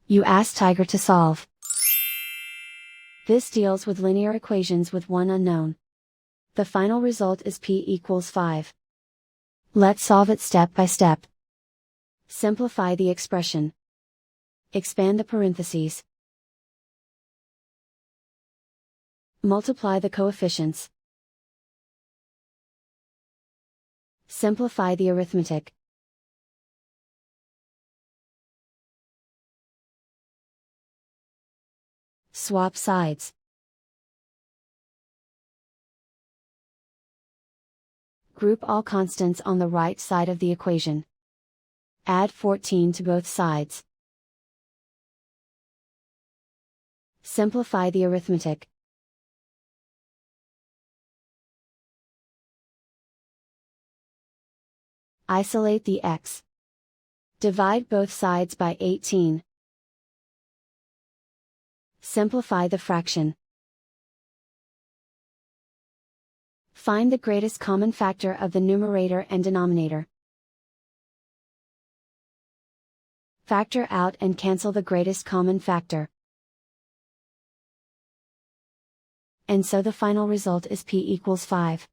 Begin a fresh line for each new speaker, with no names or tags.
You ask Tiger to solve. This deals with linear equations with one unknown. The final result is p equals 5. Let's solve it step by step. Simplify the expression. Expand the parentheses. Multiply the coefficients. Simplify the arithmetic. Swap sides. Group all constants on the right side of the equation. Add 14 to both sides. Simplify the arithmetic. Isolate the x. Divide both sides by 18. Simplify the fraction. Find the greatest common factor of the numerator and denominator. Factor out and cancel the greatest common factor. And so the final result is p equals 5.